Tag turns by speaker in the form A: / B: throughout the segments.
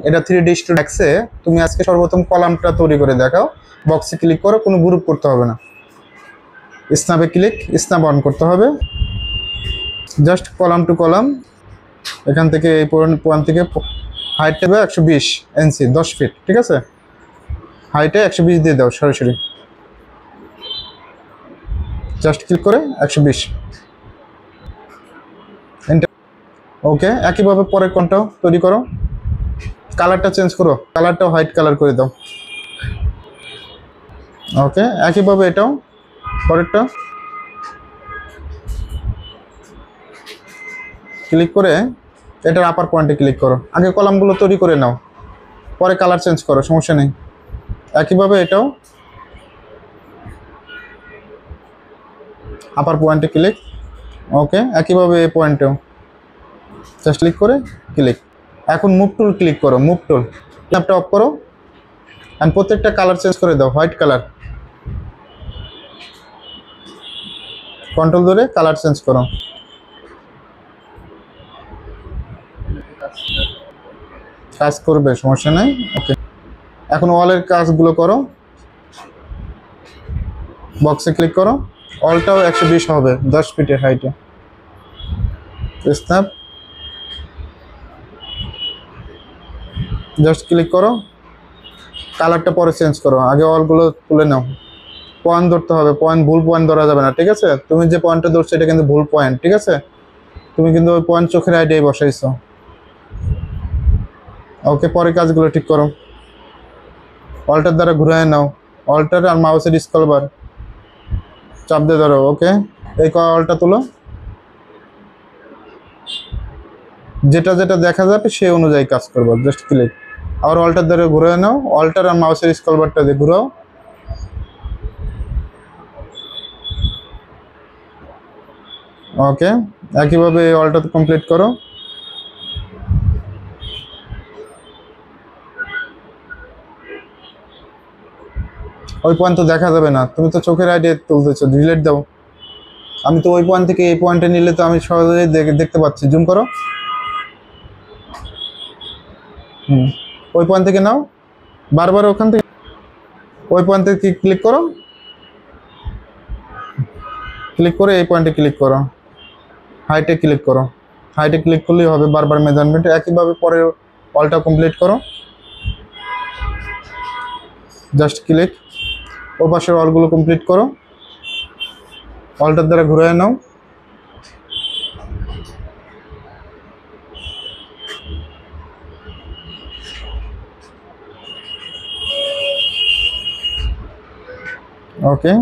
A: এটা 3D স্টুডিওতে তুমি আজকে সর্বপ্রথম কলামটা তৈরি করে দেখাও। বক্সে ক্লিক করো, কোনো গ্রুপ করতে হবে না। স্ন্যাপে ক্লিক, স্ন্যাপ অন করতে হবে। জাস্ট কলাম টু কলাম, এখান থেকে এই পয়েন্ট থেকে হাইট দেবে 120 ইঞ্চি, 10 ফিট, ঠিক আছে। হাইটে 120 দিয়ে দাও সরাসরি, জাস্ট ক্লিক করে 120। ওকে, একইভাবে পরের কোনটাও তৈরি করো। কালারটা চেঞ্জ করো, কালারটাও হোয়াইট কালার করে দাও। ওকে, একইভাবে এটাও পরেরটা ক্লিক করে এটার আপার পয়েন্টে ক্লিক করো। আগে কলামগুলো তৈরি করে নাও, পরে কালার চেঞ্জ করো, সমস্যা নেই। একইভাবে এটাও আপার পয়েন্টে ক্লিক। ওকে, একইভাবে এই পয়েন্টেও জাস্ট ক্লিক করে ক্লিক। এখন মুভ টুল ক্লিক করো, মুভ টুল ল্যাপটপ অফ করো অ্যান্ড প্রত্যেকটা কালার চেঞ্জ করে দাও, হোয়াইট কালার। কন্ট্রোল ধরে কালার চেঞ্জ করো। কাজ করবে, সমস্যা নেই। ওকে, এখন ওয়ালের কাজগুলো করো। বক্সে ক্লিক করো, অলটাও 120 হবে, 10 ফিটের হাইটে। স্ন্যাপ, জাস্ট ক্লিক করো, কালারটা পরে চেঞ্জ করো। আগে অলগুলো তুলে নাও। পয়েন্ট ধরতে হবে, পয়েন্ট ভুল পয়েন্ট ধরা যাবে না, ঠিক আছে। তুমি যে পয়েন্টটা ধরছো এটা কিন্তু ভুল পয়েন্ট, ঠিক আছে। তুমি কিন্তু ওই পয়েন্ট চোখের আইডিয়ায় বসাইছো। ওকে, পরে কাজগুলো ঠিক করো। অল্টার দ্বারা ঘুরায় নাও, অল্টার আর মাউসের স্ক্রল বার চাপ দিয়ে ধরো। ওকে, এই অলটা তুলো, যেটা যেটা দেখা যাবে সেই অনুযায়ী কাজ করবো। জাস্ট ক্লিক, আবার অল্টার দ্বারা ঘুরায় নাও, অল্টার আর মাউসের স্ক্রল বারটা দিয়ে ঘুরাও। ওকে, একইভাবে এই অলটা কমপ্লিট করো। ওই পয়েন্ট তো দেখা যাবে না, তুমি তো চোখের আইডিয়া তুলতেছো, ডিলিট দাও। আমি তো ওই পয়েন্ট থেকে এই পয়েন্টে নিলে তো আমি সহজেই দেখতে পাচ্ছি। জুম করো, ওই পয়েন্ট থেকে নাও, বারবার ওখান থেকে ওই পয়েন্ট থেকে ক্লিক করো, ক্লিক করে এই পয়েন্টে ক্লিক করো, হাইটে ক্লিক করো। হাইটে ক্লিক করলেই হবে, বারবার মেজারমেন্ট। একইভাবে পরে অলটা কমপ্লিট করো, জাস্ট ক্লিক। ও পাশের অলগুলো কমপ্লিট করো, অলটার দ্বারা ঘুরিয়ে নাও। ওকে,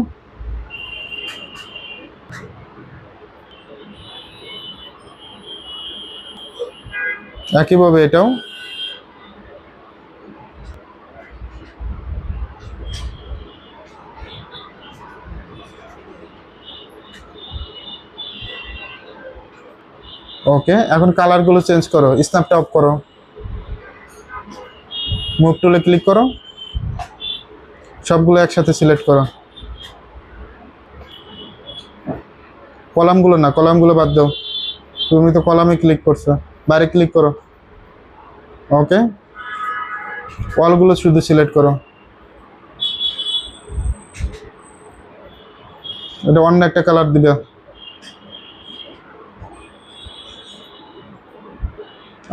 A: একইভাবে এটাও। ওকে, এখন কালারগুলো চেঞ্জ করো, স্ন্যাপটা অফ করো, মুভ টুলে ক্লিক করো, সবগুলো একসাথে সিলেক্ট করো। কলামগুলো না, কলামগুলো বাদ দাও, তুমি তো কলামে ক্লিক করছো, বাইরে ক্লিক করো। ওকে, ওয়ালগুলো শুধু সিলেক্ট করো। এটা অন্য একটা কালার দিবে,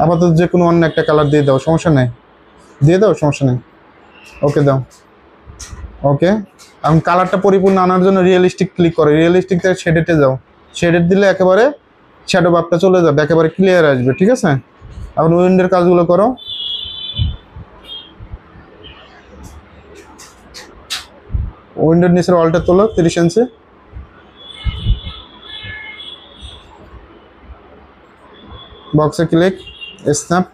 A: আপাতত যে কোনো অন্য একটা কালার দিয়ে দাও, সমস্যা নেই, দিয়ে দাও, সমস্যা নেই। ওকে দাও। ওকে, এখন কালারটা পরিপূর্ণ আনার জন্য রিয়েলিস্টিক ক্লিক করো, রিয়েলিস্টিক থেকে শেডেটে যাও। শেডেড দিলে একেবারে শ্যাডো ভাবটা চলে যাবে, একেবারে ক্লিয়ার আসবে, ঠিক আছে। এখন উইন্ডোর কাজগুলো করো। উইন্ডোর নিচের অলটা তোলো 30 ইঞ্চি। বক্সে ক্লিক, স্ন্যাপ,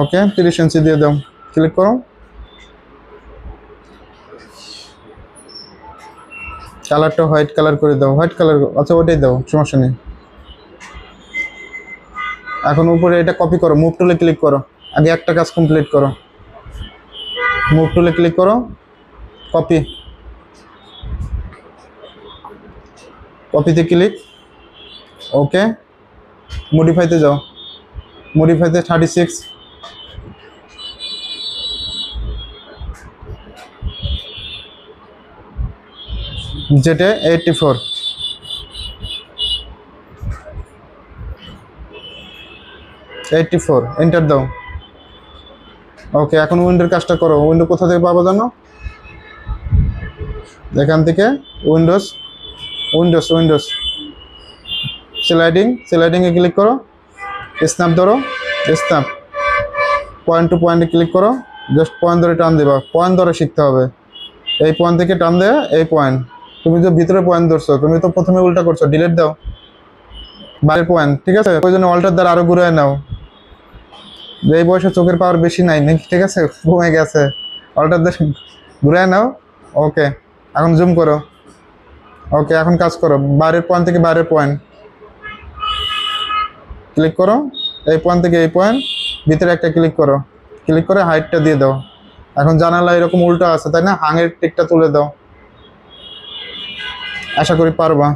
A: ওকে 30 ইঞ্চি দিয়ে দাও, ক্লিক করো। কালারটা হোয়াইট কালার করে দাও, হোয়াইট কালার, আচ্ছা ওটাই দাও, সমস্যা নেই। এখন উপরে এটা কপি করো, মুভ টুলে ক্লিক করো, আগে একটা কাজ কমপ্লিট করো। মুভ টুলে ক্লিক করো, কপি, কপিতে ক্লিক, ওকে, মডিফাইতে যাও, মডিফাইতে 36, জেটে 84, এন্টার দাও। ওকে, এখন উইন্ডোর কাজটা করো। উইন্ডো কোথা থেকে পাবো জানো? এখান থেকে উইন্ডোজ উইন্ডোজ উইন্ডোজ স্লাইডিংয়ে ক্লিক করো, স্ন্যাপ ধরো, স্ন্যাপ পয়েন্ট টু পয়েন্টে ক্লিক করো, জাস্ট পয়েন্ট ধরে টান দেবা। পয়েন্ট ধরে শিখতে হবে, এই পয়েন্ট থেকে টান দেয় এই পয়েন্ট। তুমি যে ভিতরে পয়েন্ট ধরছো, তুমি তো প্রথমে উল্টা করছো, ডিলিট দাও বাইরের পয়েন্ট, ঠিক আছে? ওই জন্য অল্টার দ্বারা আরো ঘুরে নাও। এই বয়সে চোখের পাওয়ার বেশি নাই নাকি, ঠিক আছে, কমে গেছে, অল্টার দ্বারা ঘুরে নাও। ওকে, এখন জুম করো। ওকে, এখন কাজ করো, বাইরের পয়েন্ট থেকে বাইরের পয়েন্ট ক্লিক করো, এই পয়েন্ট থেকে এই পয়েন্ট, ভিতরে একটা ক্লিক করো, ক্লিক করে হাইটটা দিয়ে দাও। এখন জানালা এরকম উল্টো আছে তাই না, হাঙের টিকটা তুলে দাও, আশা করি পারবা।